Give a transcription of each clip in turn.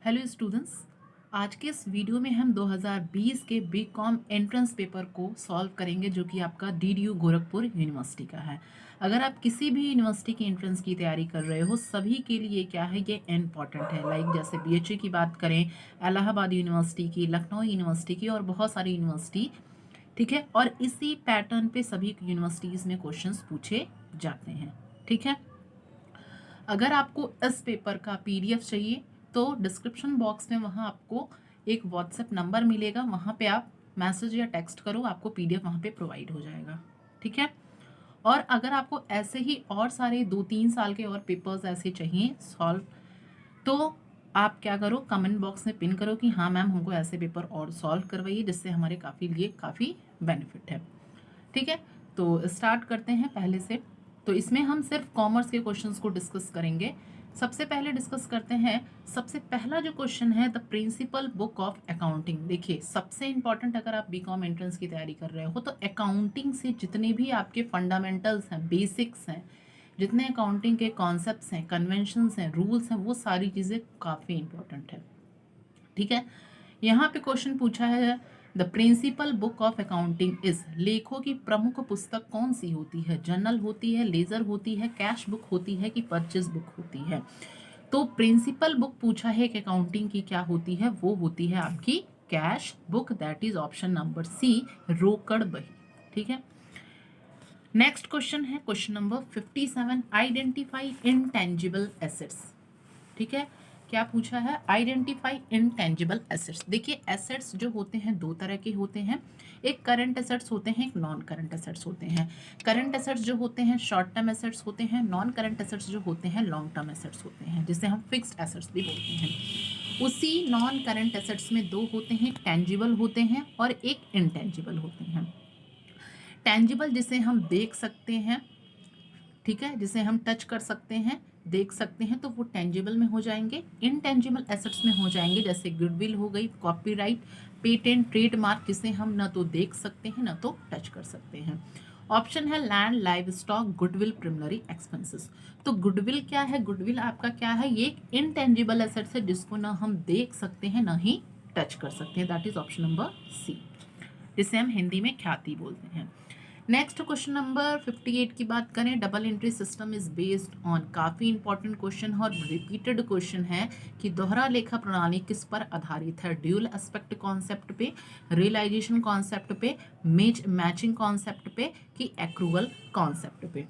Hello students, आज के इस वीडियो में हम 2020 के बीकॉम एंट्रेंस पेपर को सॉल्व करेंगे जो कि आपका डीडीयू गोरखपुर यूनिवर्सिटी का है। अगर आप किसी भी यूनिवर्सिटी की एंट्रेंस की तैयारी कर रहे हो, सभी के लिए क्या है, ये इम्पॉर्टेंट है। लाइक जैसे बीएचयू की बात करें, इलाहाबाद यूनिवर्सिटी की, लखनऊ यूनिवर्सिटी की और बहुत सारी यूनिवर्सिटी, ठीक है। और इसी पैटर्न पे सभी यूनिवर्सिटीज़ में क्वेश्चंस पूछे जाते हैं, ठीक है। अगर आपको इस पेपर का पीडीएफ चाहिए तो डिस्क्रिप्शन बॉक्स में वहाँ आपको एक व्हाट्सएप नंबर मिलेगा, वहाँ पे आप मैसेज या टेक्स्ट करो, आपको पीडीएफ वहाँ पे प्रोवाइड हो जाएगा, ठीक है। और अगर आपको ऐसे ही और सारे 2-3 साल के और पेपर्स ऐसे चाहिए सॉल्व, तो आप क्या करो, कमेंट बॉक्स में पिन करो कि हाँ मैम हमको ऐसे पेपर और सॉल्व करवाइए, जिससे हमारे काफ़ी बेनिफिट है, ठीक है। तो स्टार्ट करते हैं पहले से। तो इसमें हम सिर्फ कॉमर्स के क्वेश्चंस को डिस्कस करेंगे। सबसे पहले डिस्कस करते हैं, सबसे पहला जो क्वेश्चन है, the principal book of accounting. देखिए, सबसे इंपॉर्टेंट अगर आप बीकॉम एंट्रेंस की तैयारी कर रहे हो तो अकाउंटिंग से जितने भी आपके फंडामेंटल्स हैं, बेसिक्स हैं, जितने अकाउंटिंग के कॉन्सेप्ट्स हैं, कन्वेंशंस हैं, रूल्स हैं, वो सारी चीज़ें काफ़ी इंपॉर्टेंट है, ठीक है। यहाँ पे क्वेश्चन पूछा है, the principal book of accounting is, लेखों की प्रमुख पुस्तक कौन सी होती है? जर्नल होती है, लेजर होती है, कैश बुक होती है कि परचेज बुक होती है? तो प्रिंसिपल बुक पूछा है कि अकाउंटिंग की क्या होती है, वो होती है आपकी cash book, that is option number C, रोकड़ बही, ठीक है। नेक्स्ट क्वेश्चन है question number 57, identify intangible assets, ठीक है। क्या पूछा है? Identify intangible assets. देखिए, एसेट्स जो होते हैं दो तरह के होते हैं, एक करंट एसेट्स होते हैं, एक नॉन करंट एसेट्स होते हैं। करंट एसेट्स जो होते हैं शॉर्ट टर्म एसेट्स होते हैं, नॉन करंट एसेट्स जो होते हैं लॉन्ग टर्म एसेट्स होते हैं, जिसे हम फिक्स्ड एसेट्स भी बोलते हैं। उसी नॉन करंट एसेट्स में दो होते हैं, टेंजिबल होते हैं और एक इनटेंजिबल होते हैं। टेंजिबल जिसे हम देख सकते हैं, ठीक है, जिसे हम टच कर सकते हैं, देख सकते हैं, तो वो टेंजिबल में हो जाएंगे। इनटेंजिबल एसेट्स में हो जाएंगे, जैसे गुडविल हो गई, कॉपीराइट, पेटेंट, ट्रेडमार्क, जिसे हम ना तो देख सकते हैं ना तो टच कर सकते हैं। ऑप्शन है land, live stock, goodwill, preliminary expenses. तो गुडविल क्या है? गुडविल आपका क्या है? ये एक इनटेंजिबल एसेट्स है जिसको ना हम देख सकते हैं ना ही टच कर सकते हैं, that is option number C, जिसे हम हिंदी में ख्याति बोलते हैं। नेक्स्ट क्वेश्चन नंबर 58 की बात करें, double entry system is based on, काफ़ी इंपॉर्टेंट क्वेश्चन और रिपीटेड क्वेश्चन है कि दोहरा लेखा प्रणाली किस पर आधारित है? ड्यूल एस्पेक्ट कॉन्सेप्ट पे, रियलाइजेशन कॉन्सेप्ट पे, मैचिंग कॉन्सेप्ट पे कि एक्रूवल कॉन्सेप्ट पे?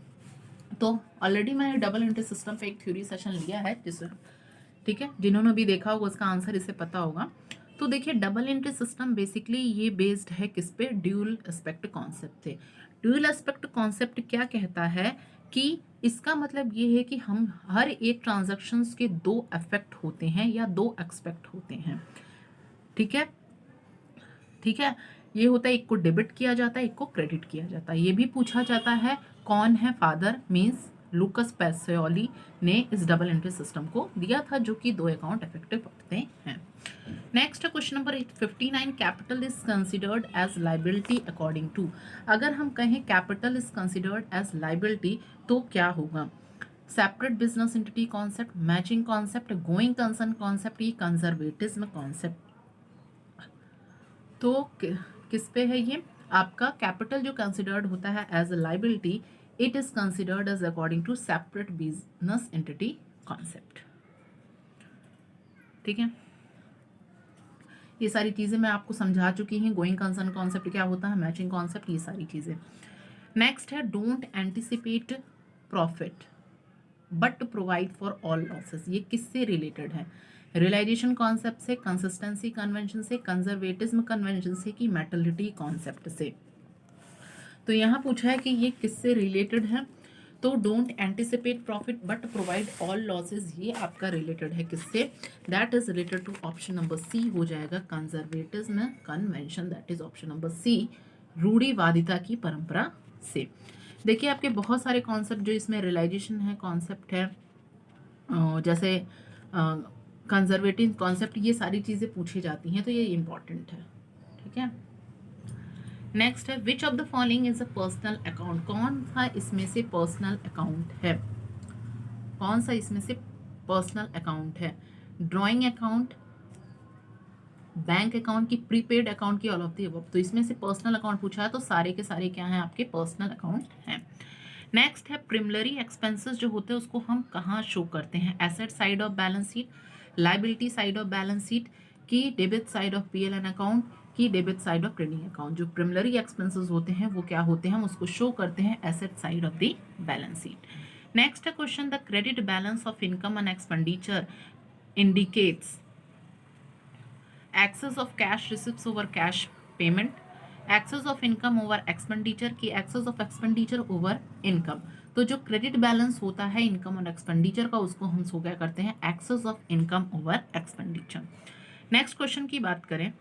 तो ऑलरेडी मैंने डबल एंट्री सिस्टम पे एक थ्योरी सेशन लिया है, जिससे, ठीक है, जिन्होंने भी देखा होगा उसका आंसर इसे पता होगा। तो देखिए, डबल एंट्री सिस्टम बेसिकली ये बेस्ड है किस पे? ड्यूल एस्पेक्ट कॉन्सेप्ट थे। ड्यूल एस्पेक्ट कॉन्सेप्ट क्या कहता है कि इसका मतलब ये है कि हम हर एक ट्रांजैक्शंस के दो इफेक्ट होते हैं या दो एक्सपेक्ट होते हैं, ठीक है, ठीक है। ये होता है, एक को डेबिट किया जाता है, एक को क्रेडिट किया जाता है। ये भी पूछा जाता है कौन है फादर, मीन्स लुकस पैसियोली ने इस डबल एंट्री सिस्टम को दिया था, जो कि दो अकाउंट इफेक्टिव होते हैं। Next question number 59, capital is considered as liability according to. अगर हम कहें capital is considered as liability तो क्या होगा? Separate business entity concept, matching concept, going concern concept, ये कंजर्वेटिज्म कॉन्सेप्ट। तो किस पे है ये? आपका कैपिटल जो कंसिडर्ड होता है as a liability, it is considered as according to separate business entity concept, ठीक है। ये सारी चीज़ें मैं आपको समझा चुकी हूँ, गोइंग कंसर्न कॉन्सेप्ट क्या होता है, मैचिंग कॉन्सेप्ट, ये सारी चीज़ें। नेक्स्ट है don't anticipate profit but provide for all losses. ये किससे रिलेटेड है? रियलाइजेशन कॉन्सेप्ट से, कंसिस्टेंसी कन्वेंशन से, कंजर्वेटिज्म कन्वेंशन से कि मेटलिटी कॉन्सेप्ट से? तो यहाँ पूछा है कि ये किससे रिलेटेड है, तो don't anticipate profit but provide all losses, ये आपका रिलेटेड है किससे? That is related to option number C हो जाएगा, conservatism convention, that is option number C, रूढ़िवादिता की परंपरा से। देखिए, आपके बहुत सारे कॉन्सेप्ट जो इसमें रियलाइजेशन है, कॉन्सेप्ट है, जैसे कंजर्वेटिव कॉन्सेप्ट, ये सारी चीज़ें पूछी जाती हैं, तो ये इंपॉर्टेंट है, ठीक है। नेक्स्ट है which of the following is a personal account. कौन सा इसमें से पर्सनल अकाउंट है? कौन सा इसमें से पर्सनल अकाउंट है? ड्राइंग अकाउंट, बैंक अकाउंट की, प्रीपेड अकाउंट की, ऑल ऑफ द अबव। तो इसमें से पर्सनल अकाउंट पूछा है तो सारे के सारे क्या हैं आपके पर्सनल अकाउंट हैं। नेक्स्ट है प्रिमलरी एक्सपेंसेस जो होते हैं उसको हम कहाँ शो करते हैं, asset side of balance sheet, liability side of balance sheet की, debit side of PL and account की, debit side of trading account. जो प्रिमलरी एक्सपेंसेस होते हैं वो क्या होते हैं, हम उसको शो करते हैं asset side of the balance sheet. Next question, the credit balance of income and expenditure indicates excess of cash receipts over cash payment, excess of income over expenditure की, excess of expenditure over income। तो जो credit balance होता है income और expenditure का उसको हम सो क्या करते हैं, excess of income over expenditure. Next question की बात करें,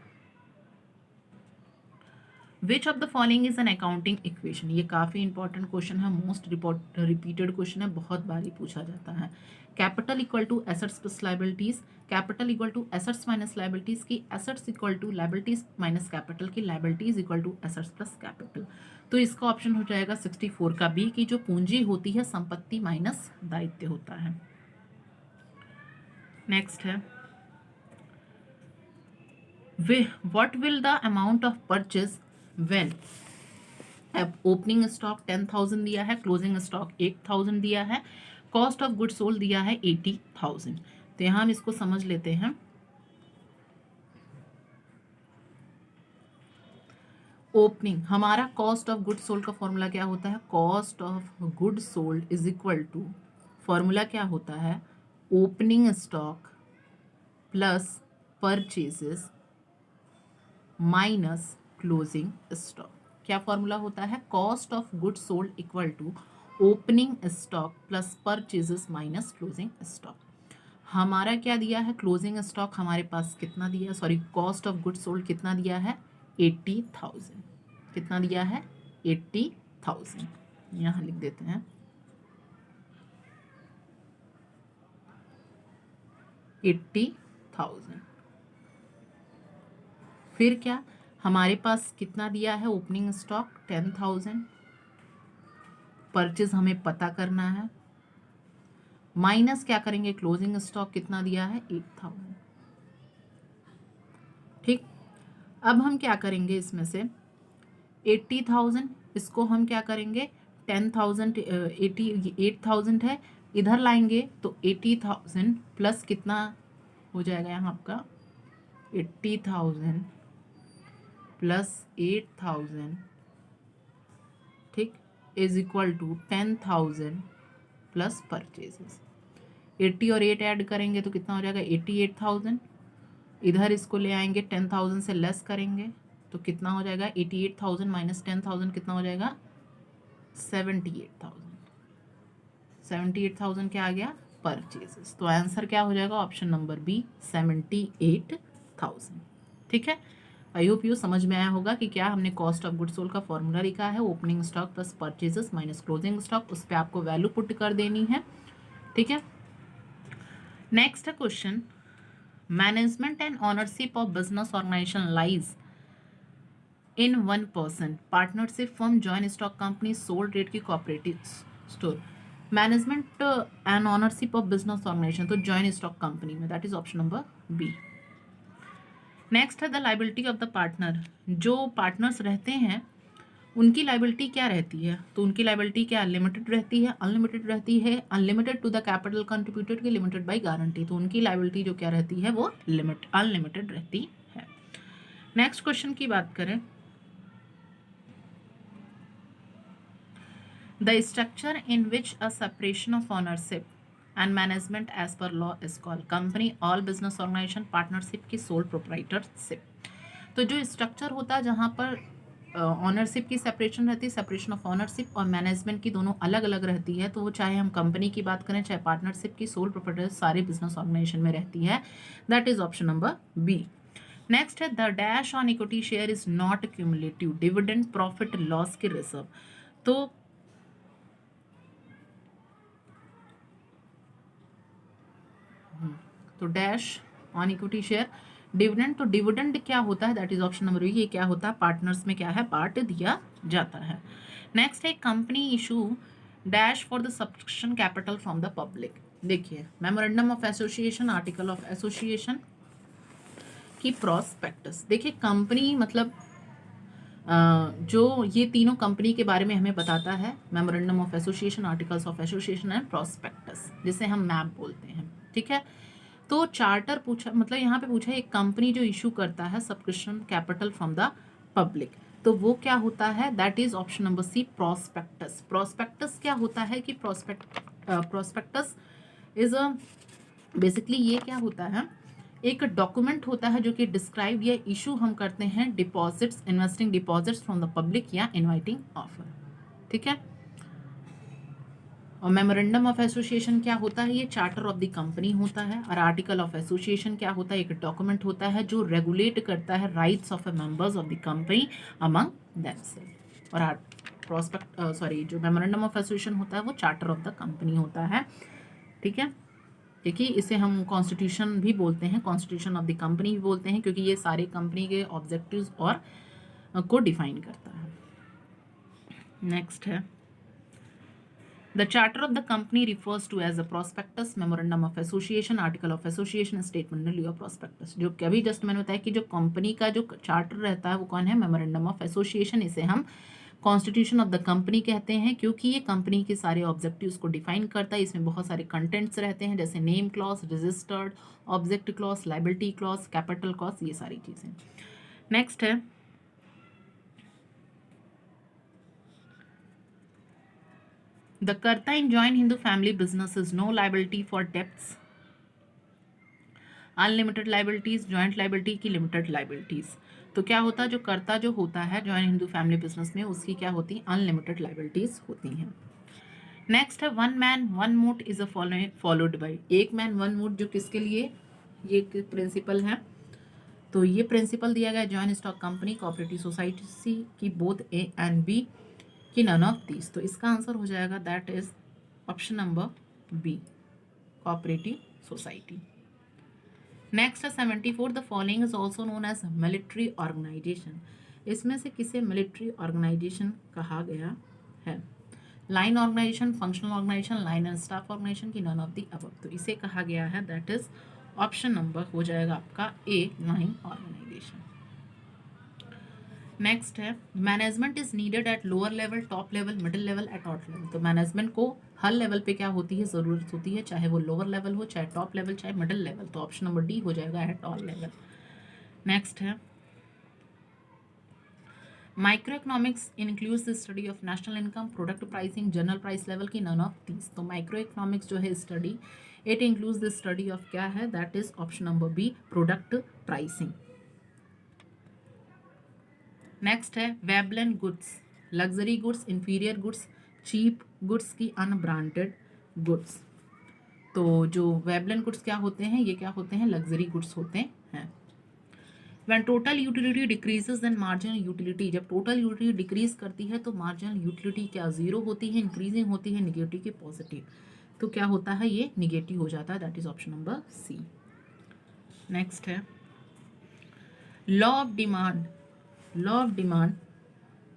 which of the following is an accounting equation. ये काफ़ी इंपॉर्टेंट क्वेश्चन है, मोस्ट रिपीटेड क्वेश्चन है, बहुत बार ही पूछा जाता है। Capital equal to assets plus liabilities, capital equal to assets minus liabilities की, assets equal to liabilities minus capital की, liabilities equal to assets plus capital. तो इसका ऑप्शन हो जाएगा 64 का बी की, जो पूंजी होती है संपत्ति माइनस दायित्व होता है। नेक्स्ट है, what will the amount of purchase when opening stock 10,000 दिया है, क्लोजिंग स्टॉक 8,000 दिया है, कॉस्ट ऑफ गुड सोल्ड दिया है 80,000। तो यहां हम इसको समझ लेते हैं। ओपनिंग हमारा कॉस्ट ऑफ गुड सोल्ड का फॉर्मूला क्या होता है, cost of good sold is equal to, formula क्या होता है, opening stock plus purchases minus closing stock. क्या फॉर्मूला होता है, cost of good sold equal to opening stock plus purchases minus closing stock. हमारा क्या दिया है, क्लोजिंग स्टॉक हमारे पास कितना दिया, sorry cost of good sold कितना दिया है, 80,000। कितना दिया है, 80,000। यहाँ लिख देते हैं 80,000। फिर क्या हमारे पास कितना दिया है, ओपनिंग स्टॉक 10,000, परचेज हमें पता करना है, माइनस क्या करेंगे, क्लोजिंग स्टॉक कितना दिया है, 8,000। ठीक, अब हम क्या करेंगे, इसमें से 80,000 इसको हम क्या करेंगे, 10,000 8,000 है, इधर लाएंगे तो 80,000 प्लस कितना हो जाएगा यहाँ आपका, 80,000 प्लस 8,000, ठीक, is equal to 10,000 plus purchases. 80 और 8 ऐड करेंगे तो कितना हो जाएगा, 88,000। इधर इसको ले आएंगे 10,000 से लेस करेंगे तो कितना हो जाएगा, 88,000 माइनस 10,000 कितना हो जाएगा, 78,000। 78,000 क्या आ गया, परचेजेस। तो आंसर क्या हो जाएगा, ऑप्शन नंबर बी 78,000। ठीक है, आई होप यू समझ में आया होगा कि क्या हमने कॉस्ट ऑफ गुड सोल्ड का फॉर्मूला लिखा है, opening stock plus purchases minus closing stock, उस पर आपको वैल्यू पुट कर देनी है। ठीक है, next question, management and ownership of business organization lies in one person, partnership firm, joint stock company, sole trade की, cooperative store. Management and ownership of business organization, तो जॉइंट स्टॉक कंपनी में, that is option number B. Next है the liability of the partner, जो partners रहते हैं उनकी liability क्या रहती है, तो उनकी लाइबिलिटी क्या लिमिटेड रहती है, अनलिमिटेड रहती है, unlimited to the capital contributed की, लिमिटेड बाय गारंटी। तो उनकी लाइबिलिटी जो क्या रहती है वो अनलिमिटेड रहती है। नेक्स्ट क्वेश्चन की बात करें, the structure in which a separation of ownership and management as per law is called, company, all business organisation, partnership की, सोल प्रोप्राइटरशिप। तो जो स्ट्रक्चर होता है जहाँ पर ऑनरशिप की सेपरेशन रहती है, सेपरेशन ऑफ ऑनरशिप, और मैनेजमेंट की दोनों अलग अलग रहती है, तो वो चाहे हम कंपनी की बात करें चाहे पार्टनरशिप की, सोल प्रोप्राइटर सारे बिजनेस ऑर्गेनाइजेशन में रहती है, that is option number B. Next है the dash on equity share is not cumulative, dividend, profit, loss की रिजर्व। तो dash on equity share dividend, तो डिविडेंड क्या होता है, that is option number B, ये क्या होता है, पार्टनर्स में क्या है, पार्ट दिया जाता है। नेक्स्ट है company issue dash for the subscription capital from the public. देखिए memorandum of association, article of association कि प्रोस्पेक्टस, देखिए कंपनी मतलब जो ये तीनों कंपनी के बारे में हमें बताता है, memorandum of association, articles of association and prospectus, जिसे हम मैप बोलते हैं, ठीक है। तो चार्टर पूछा, मतलब यहाँ पे पूछा एक कंपनी जो इशू करता है subscription capital from the public, तो वो क्या होता है, that is option number C, prospectus. Prospectus क्या होता है कि प्रोस्पेक्टस इज अ, बेसिकली ये क्या होता है, एक डॉक्यूमेंट होता है जो कि डिस्क्राइब या इशू हम करते हैं deposits, investing deposits from the public या इनवाइटिंग ऑफर, ठीक है। और मेमोरेंडम ऑफ एसोसिएशन क्या होता है, ये चार्टर ऑफ द कंपनी होता है। और आर्टिकल ऑफ एसोसिएशन क्या होता है, एक डॉक्यूमेंट होता है जो रेगुलेट करता है rights of the members of the company among themself. और प्रोस्पेक्ट जो मेमोरेंडम ऑफ एसोसिएशन होता है वो चार्टर ऑफ द कंपनी होता है, ठीक है। देखिए इसे हम कॉन्स्टिट्यूशन भी बोलते हैं, कॉन्स्टिट्यूशन ऑफ द कंपनी भी बोलते हैं, क्योंकि ये सारे कंपनी के ऑब्जेक्टिव्स और को डिफाइन करता है। नेक्स्ट है, the charter of the company refers to as a prospectus, memorandum of association, article of association, statement of prospectus. जो कभी जस्ट मैंने बताया कि जो कंपनी का जो चार्टर रहता है वो कौन है, मेमोरेंडम ऑफ एसोसिएशन। इसे हम कॉन्स्टिट्यूशन ऑफ द कंपनी कहते हैं, क्योंकि ये कंपनी के सारे ऑब्जेक्टिव्स को डिफाइन करता है। इसमें बहुत सारे कंटेंट्स रहते हैं, जैसे name clause, registered object clause, liability clause, capital clause, ये सारी चीजें। नेक्स्ट है, the karta in joint Hindu family business is no liability for debts, unlimited liabilities, joint liability की लिमिटेड लाइबिलिटीज। तो क्या होता है, जो कर्ता जो होता है जॉइंट हिंदू फैमिली बिजनेस में, उसकी क्या होती है, अनलिमिटेड लाइबिलिटीज होती हैं। नेक्स्ट है, one man one vote is a followed by, एक मैन वन वोट जो किसके लिए, ये प्रिंसिपल है। तो ये प्रिंसिपल दिया गया joint stock company, cooperative society की बोथ ए एंड बी, की नन ऑफ दीज। तो इसका आंसर हो जाएगा that is option number B, cooperative society. Next है 74, the following is also known as military organization. इसमें से किसे मिलिट्री ऑर्गेनाइजेशन कहा गया है, line organization, functional organization, line and staff organization, की नन ऑफ द अबव। तो इसे कहा गया है दैट इज ऑप्शन नंबर हो जाएगा आपका ए, लाइन ऑर्गेनाइजेशन। नेक्स्ट है, management is needed at lower level, top level, middle level, eight all level. तो मैनेजमेंट को हर लेवल पे क्या होती है, ज़रूरत होती है, चाहे वो लोअर लेवल हो, चाहे टॉप लेवल, चाहे मिडिल लेवल। तो ऑप्शन नंबर डी हो जाएगा एट ऑल लेवल। नेक्स्ट है, micro economics includes the study of national income, product pricing, general price level, की नन ऑफ दीज। तो माइक्रो इकोनॉमिक्स जो है study, it includes the study of क्या है, that is option number B, product pricing. Next है, Veblen goods, luxury goods, inferior goods, cheap goods, की unbranded goods. तो जो वेबलन गुड्स क्या होते हैं, ये क्या होते हैं, लग्जरी गुड्स होते हैं। When total utility decreases then marginal utility, जब टोटल यूटिलिटी डिक्रीज करती है तो मार्जिनल यूटिलिटी क्या जीरो होती है, इंक्रीजिंग होती है, निगेटिव के पॉजिटिव। तो क्या होता है, ये निगेटिव हो जाता है, that is option number C. Next है, law of demand, law of demand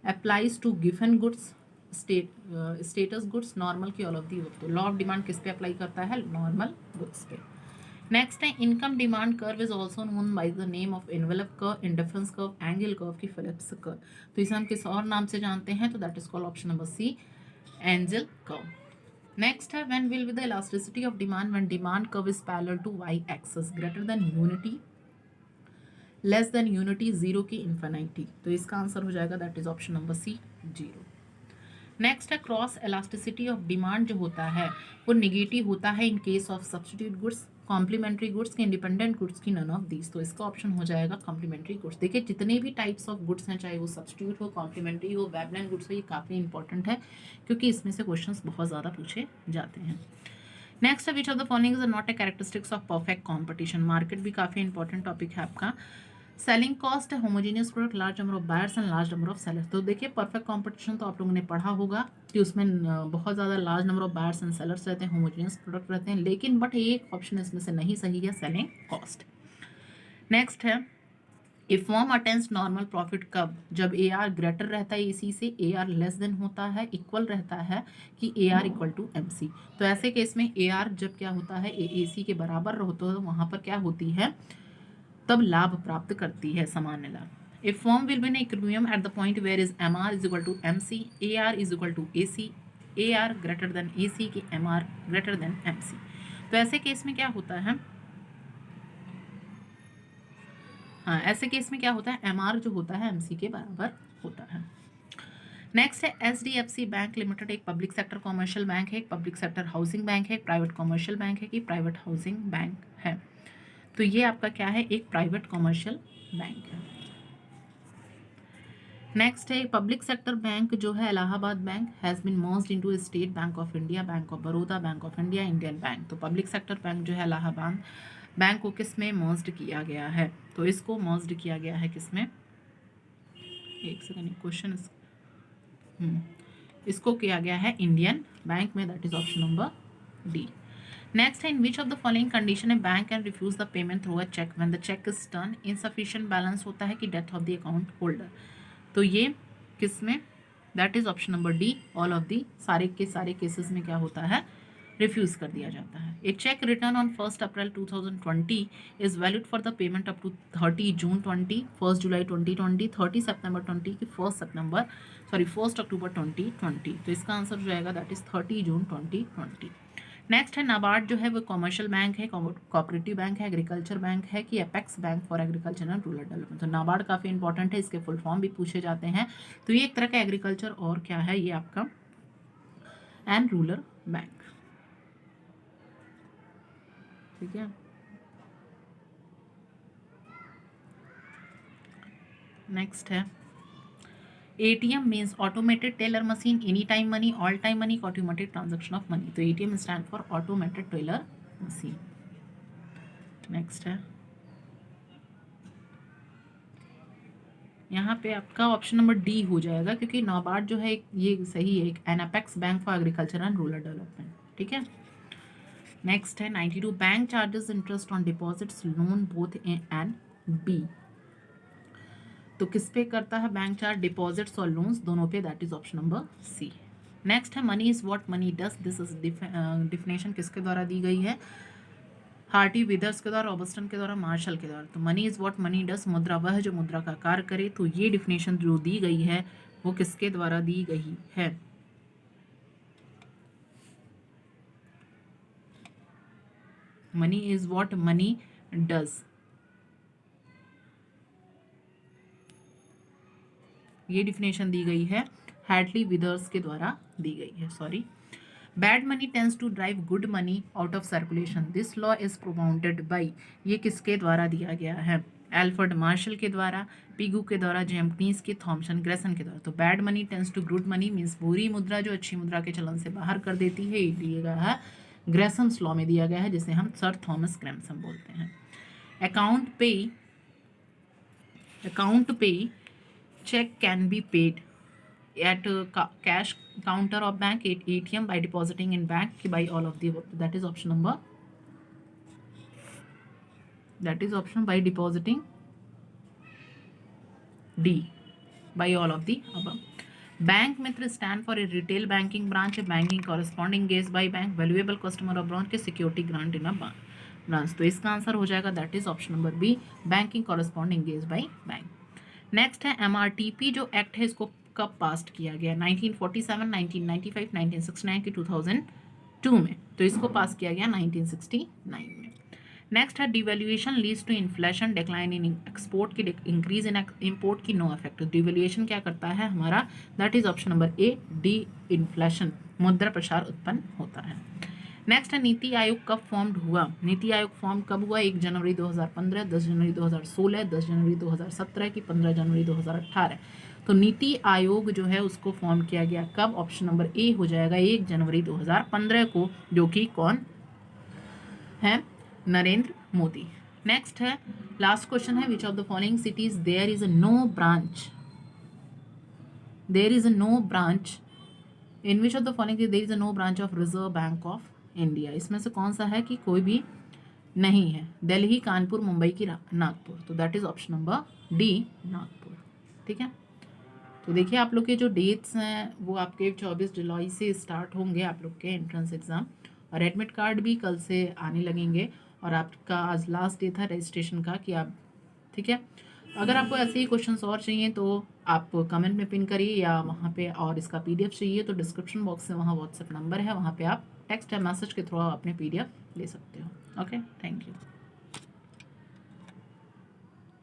applies to given goods, status goods, normal, की ऑल ऑफ दी। तो लॉ ऑफ डिमांड किस पे अप्लाई करता है, नॉर्मल गुड्स पे। नेक्स्ट है, income demand curve is also known by the name of envelope curve, indifference curve, Engel curve, की Phillips curve. तो इसे हम किस और नाम से जानते हैं, तो that is called option number C, Engel curve. Next है, when will be the elasticity of demand, when demand curve is parallel to Y axis, greater than unity, less than unity, zero की infinity. तो इसका answer हो जाएगा that is option number C, zero. Next है, cross elasticity of demand जो होता है वो निगेटिव होता है in case of substitute goods, complementary goods, के इंडिपेंडेंट गुड्स, की नन ऑफ दीज। तो इसका ऑप्शन हो जाएगा कॉम्प्लीमेंट्री गुड्स। देखिए जितने भी टाइप्स ऑफ गुड्स हैं, चाहे वो सब्स्टिट्यूट हो, कॉम्प्लीमेंट्री हो, वेबलाइन गुड्स हो, ये काफ़ी इंपॉर्टेंट है क्योंकि इसमें से क्वेश्चंस बहुत ज़्यादा पूछे जाते हैं। नेक्स्ट है, which of the following is not a characteristics of perfect competition. Market भी काफ़ी इंपॉर्टेंट टॉपिक है आपका। सेलिंग कॉस्ट है, homogeneous product, large number of buyers and large number of sellers. तो देखिए परफेक्ट कंपटीशन तो आप लोगों ने पढ़ा होगा कि उसमें बहुत ज़्यादा large number of buyers and sellers रहते हैं, होमोजीनियस प्रोडक्ट रहते हैं, लेकिन बट एक ऑप्शन इसमें से नहीं सही है, सेलिंग कॉस्ट। नेक्स्ट है, if form attains normal profit कब, जब ए आर ग्रेटर रहता है इसी से, ए आर लेस देन होता है, इक्वल रहता है, कि A R equal to M C. तो ऐसे केस में ए आर जब क्या होता है, ए सी के बराबर होता है, तो वहाँ पर क्या होती है, तब लाभ प्राप्त करती है, सामान्य लाभ। A firm will be in equilibrium at the point where is M R is equal to M C, A R is equal to A C, A R greater than A C की M R greater than M C. तो ऐसे case में क्या होता है, हाँ ऐसे case में क्या होता है, एम आर जो होता है एम सी के बराबर होता है। नेक्स्ट है HDFC बैंक लिमिटेड, एक पब्लिक सेक्टर कॉमर्शियल बैंक है, एक पब्लिक सेक्टर हाउसिंग बैंक है, एक प्राइवेट कॉमर्शियल बैंक है कि प्राइवेट हाउसिंग बैंक है। तो ये आपका क्या है, एक प्राइवेट कॉमर्शियल बैंक है। नेक्स्ट है पब्लिक सेक्टर बैंक जो है Allahabad bank has been merged into State Bank of India, Bank of Baroda, Bank of India, Indian Bank. तो पब्लिक सेक्टर बैंक जो है इलाहाबाद बैंक को किस में मर्ज्ड किया गया है, तो इसको मर्ज्ड किया गया है किस में, एक सेकंड क्वेश्चन, इसको किया गया है इंडियन बैंक में, that is option number D. Next है in which of the following condition a bank can refuse the payment through a cheque when the cheque is turn insufficient balance होता है कि death of the account holder. तो ये किस में, that is option number D, all of the, सारे के सारे केसेस में क्या होता है, रिफ्यूज कर दिया जाता है। A cheque return on 1 April 2020 is valid for the payment up to 30 June 20, 1 July 2020, 30 सितंबर 20 की 1 अक्टूबर 2020। तो इसका आंसर हो जाएगा दैट इज 30 जून 2020। नेक्स्ट है नाबार्ड जो है वो कमर्शियल बैंक है, कोऑपरेटिव बैंक है, एग्रीकल्चर बैंक है कि apex bank for agriculture and rural development. तो नाबार्ड काफ़ी इंपॉर्टेंट है, इसके फुल फॉर्म भी पूछे जाते हैं। तो ये एक तरह का एग्रीकल्चर और क्या है, ये आपका एंड रूरल बैंक, ठीक है। नेक्स्ट है ATM means automated teller machine, any time money, all time money, automated transaction of money. तो ATM stand for automated teller machine. Next है यहाँ पे आपका ऑप्शन नंबर डी हो जाएगा क्योंकि नाबार्ड जो है ये सही है, एक apex bank for agriculture and rural development, ठीक है। नेक्स्ट है 92 bank charges interest on deposits loan both A and B. तो किस पे करता है बैंक चार्ज, डिपॉजिट्स और लोन्स दोनों पे, that is option number C. Next है money is what money does, this is definition किसके द्वारा दी गई है, हार्टी विदर्स के द्वारा, रॉबर्टसन के द्वारा, मार्शल के द्वारा। तो money is what money does, मुद्रा वह जो मुद्रा का कार्य करे। तो ये डिफिनेशन जो दी गई है वो किसके द्वारा दी गई है, money is what money does, ये डिफिनेशन दी गई है हैटली विदर्स के द्वारा दी गई है, sorry. Bad money tends to drive good money out of circulation, this law is promulgated by, ये किसके द्वारा दिया गया है, एल्फ्रेड मार्शल के द्वारा, पिगू के द्वारा, जेम्पनीज के, थॉमसन ग्रेसन के द्वारा। तो bad money tends to good money means बुरी मुद्रा जो अच्छी मुद्रा के चलन से बाहर कर देती है, ये दिया गया है ग्रेसम्स लॉ में दिया गया है, जिसे हम सर थॉमस ग्रेसम बोलते हैं। अकाउंट पे check can be paid at cash counter of bank, at ATM, by depositing in bank, by all of the above. That is option number, that is option by depositing D, by all of the above. Bank Mitra stand for a retail banking branch, banking corresponding engaged by bank, valuable customer of branch के security grant in a branch। तो इसका answer हो जाएगा that is option number B, banking corresponding engaged by bank. Next है MRTP जो act है इसको कब पास किया गया, 1947, 1995, 1969 की 2002 में। तो इसको पास किया गया 1969 में। नेक्स्ट है devaluation leads to inflation, decline in export की, इंक्रीज इन इंपोर्ट की, नो इफेक्ट। डिवेल्यूएशन क्या करता है हमारा, that is option number A, the inflation, मुद्रा प्रसार उत्पन्न होता है। नेक्स्ट है नीति आयोग कब फॉर्म्ड हुआ, नीति आयोग फॉर्म कब हुआ, 1 जनवरी 2015, 10 जनवरी 2016, 10 जनवरी 2017 की, 15 जनवरी 2018। तो नीति आयोग जो है उसको फॉर्म किया गया कब, ऑप्शन नंबर ए हो जाएगा 1 जनवरी 2015 को, जो कि कौन है, नरेंद्र मोदी। नेक्स्ट है लास्ट क्वेश्चन है, which of the following cities there is no branch in which of the following there is no branch of Reserve Bank of India. इसमें से कौन सा है कि कोई भी नहीं है, दिल्ली, कानपुर, मुंबई की नागपुर। तो that is option number D, Nagpur, ठीक है। तो देखिए आप लोग के जो डेट्स हैं वो आपके 24 जुलाई से स्टार्ट होंगे आप लोग के एंट्रेंस एग्जाम, और एडमिट कार्ड भी कल से आने लगेंगे। और आपका आज लास्ट डे था रजिस्ट्रेशन का कि आप ठीक है। अगर आपको ऐसे ही क्वेश्चंस और चाहिए तो आप कमेंट में पिन करिए या वहाँ पे, और इसका पीडीएफ चाहिए तो डिस्क्रिप्शन बॉक्स में वहाँ व्हाट्सएप नंबर है, वहाँ पे आप टेक्स्ट या मैसेज के थ्रू अपने पीडीएफ ले सकते हो। Okay, thank you.